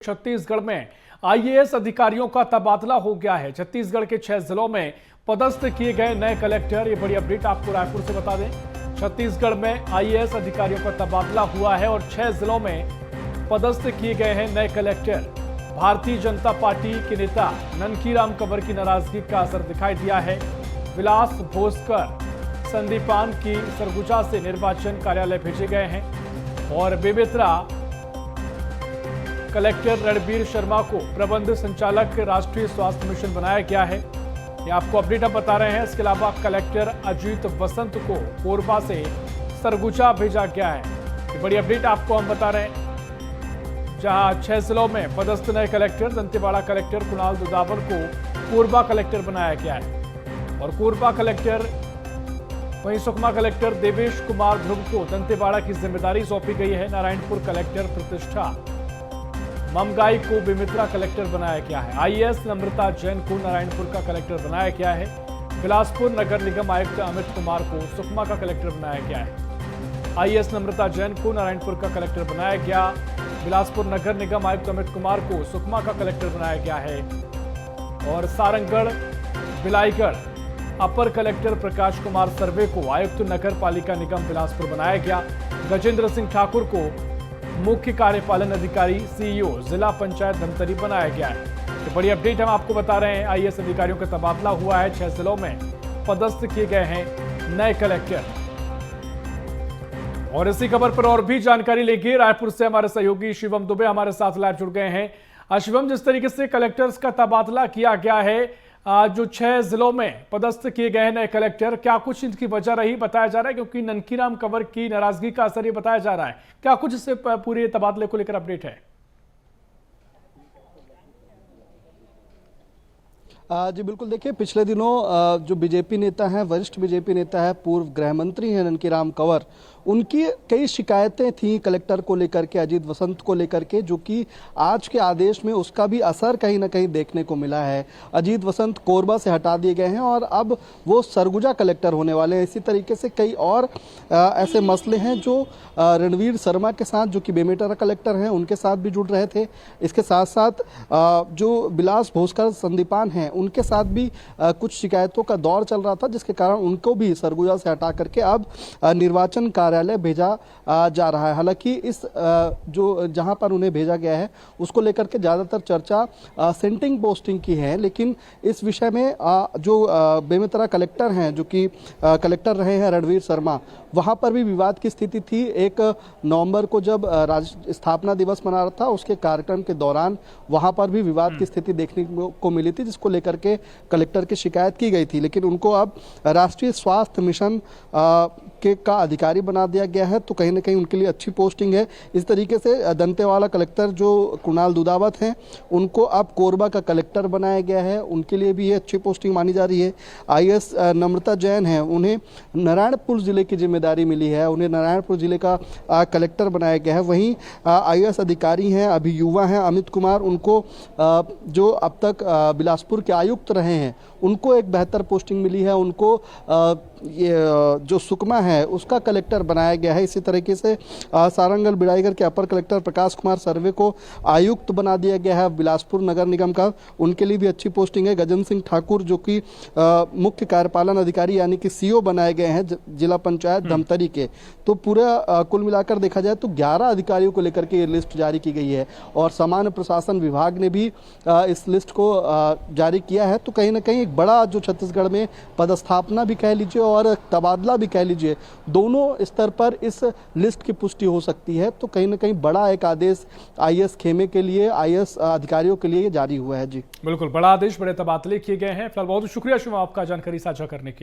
छत्तीसगढ़ में आईएएस अधिकारियों का तबादला हो गया है। छत्तीसगढ़ के 6 जिलों में पदस्थ किए गए नए कलेक्टर। ये बड़ी अपडेट आपको रायपुर से बता दें। छत्तीसगढ़ में आईएएस अधिकारियों का तबादला हुआ है और 6 जिलों में पदस्थ किए गए हैं नए कलेक्टर। भारतीय जनता पार्टी के नेता ननकीराम कंवर की नाराजगी का असर दिखाई दिया है। विलास भोसकर संदीपान की सरगुजा से निर्वाचन कार्यालय भेजे गए हैं और बेमेतरा कलेक्टर रणबीर शर्मा को प्रबंध संचालक राष्ट्रीय स्वास्थ्य मिशन बनाया गया है। ये आपको अपडेट हम बता रहे हैं। इसके अलावा कलेक्टर अजीत वसंत को कोरबा से सरगुजा भेजा गया है। ये बड़ी अपडेट आपको हम बता रहे हैं। जहां 6 जिलों में पदस्थ नए कलेक्टर, दंतेवाड़ा कलेक्टर कुणाल दुदावर को कोरबा कलेक्टर बनाया गया है और कोरबा कलेक्टर वहीं सुकमा कलेक्टर देवेश कुमार ध्रुव को दंतेवाड़ा की जिम्मेदारी सौंपी गई है। नारायणपुर कलेक्टर प्रतिष्ठा ममगाई को बेमेतरा कलेक्टर बनाया गया है। आईएएस नम्रता जैन को नारायणपुर का कलेक्टर बनाया गया है। बिलासपुर नगर निगम आयुक्त अमित कुमार को सुकमा का कलेक्टर बनाया गया है। आईएएस नम्रता जैन को नारायणपुर का कलेक्टर बनाया गया। बिलासपुर नगर निगम आयुक्त अमित कुमार को सुकमा का कलेक्टर बनाया गया है और सारंगढ़ बिलाईगढ़ अपर कलेक्टर प्रकाश कुमार सर्वे को आयुक्त नगर पालिका निगम बिलासपुर बनाया गया। गजेंद्र सिंह ठाकुर को मुख्य कार्यपालन अधिकारी सीईओ जिला पंचायत धमतरी बनाया गया है। तो बड़ी अपडेट हम आपको बता रहे हैं। आईएएस अधिकारियों का तबादला हुआ है। 6 जिलों में पदस्थ किए गए हैं नए कलेक्टर। और इसी खबर पर और भी जानकारी लेंगे। रायपुर से हमारे सहयोगी शिवम दुबे हमारे साथ लाइव जुड़ गए हैं। शिवम, जिस तरीके से कलेक्टर्स का तबादला किया गया है, जो 6 जिलों में पदस्थ किए गए नए कलेक्टर, क्या कुछ इनकी वजह रही बताया जा रहा है? क्योंकि ननकीराम कंवर की नाराजगी का असर ये बताया जा रहा है। क्या कुछ इससे पूरे तबादले को लेकर अपडेट है? जी बिल्कुल, देखिए पिछले दिनों जो बीजेपी नेता हैं, वरिष्ठ बीजेपी नेता है, पूर्व गृह मंत्री हैं ननकीराम कंवर, उनकी कई शिकायतें थीं कलेक्टर को लेकर के, अजीत वसंत को लेकर के, जो कि आज के आदेश में उसका भी असर कहीं ना कहीं देखने को मिला है। अजीत वसंत कोरबा से हटा दिए गए हैं और अब वो सरगुजा कलेक्टर होने वाले हैं। इसी तरीके से कई और ऐसे मसले हैं जो रणबीर शर्मा के साथ, जो कि बेमेतरा कलेक्टर हैं, उनके साथ भी जुड़ रहे थे। इसके साथ साथ जो विलास भोसकर संदीपान हैं, उनके साथ भी कुछ शिकायतों का दौर चल रहा था, जिसके कारण उनको भी सरगुजा से हटा करके अब निर्वाचन कार्यालय भेजा जा रहा है। हालांकि इस जो जहां पर उन्हें भेजा गया है उसको लेकर के ज़्यादातर चर्चा सेंटिंग पोस्टिंग की है, लेकिन इस विषय में जो बेमेतरा कलेक्टर हैं, जो कि कलेक्टर रहे हैं रणबीर शर्मा, वहां पर भी विवाद की स्थिति थी। 1 नवंबर को जब राज्य स्थापना दिवस मना रहा था, उसके कार्यक्रम के दौरान वहां पर भी विवाद की स्थिति देखने को मिली थी, जिसको लेकर के कलेक्टर की शिकायत की गई थी। लेकिन उनको अब राष्ट्रीय स्वास्थ्य मिशन का अधिकारी बना दिया गया है, तो कहीं ना कहीं उनके लिए अच्छी पोस्टिंग है। इस तरीके से दंतेवाड़ा कलेक्टर जो कुणाल दुदावत हैं, उनको अब कोरबा का कलेक्टर बनाया गया है, उनके लिए भी ये अच्छी पोस्टिंग मानी जा रही है। आईएएस नम्रता जैन है, उन्हें नारायणपुर जिले की जिम्मेदारी मिली है, उन्हें नारायणपुर जिले का कलेक्टर बनाया गया है। वहीं आईएएस अधिकारी हैं, अभी युवा हैं, अमित कुमार, उनको जो अब तक बिलासपुर के आयुक्त रहे हैं, उनको एक बेहतर पोस्टिंग मिली है। उनको ये जो सुकमा है उसका कलेक्टर बनाया गया है। इसी तरीके से सारंगढ़ बिलाईगढ़ के अपर कलेक्टर प्रकाश कुमार सर्वे को आयुक्त बना दिया गया है बिलासपुर नगर निगम का, उनके लिए भी अच्छी पोस्टिंग है। गजेंद्र सिंह ठाकुर, जो कि मुख्य कार्यपालन अधिकारी यानी कि सीईओ बनाए गए हैं जिला पंचायत धमतरी के। तो पूरा कुल मिलाकर देखा जाए तो 11 अधिकारियों को लेकर के ये लिस्ट जारी की गई है और सामान्य प्रशासन विभाग ने भी इस लिस्ट को जारी किया है। तो कहीं ना कहीं एक बड़ा जो छत्तीसगढ़ में पदस्थापना भी कह लीजिए और तबादला भी कह लीजिए, दोनों स्तर पर इस लिस्ट की पुष्टि हो सकती है। तो कहीं ना कहीं बड़ा एक आदेश आईएएस खेमे के लिए, आईएएस अधिकारियों के लिए जारी हुआ है। जी बिल्कुल, बड़ा आदेश, बड़े तबादले किए गए हैं। फिलहाल बहुत शुक्रिया शिवम आपका जानकारी साझा करने के लिए।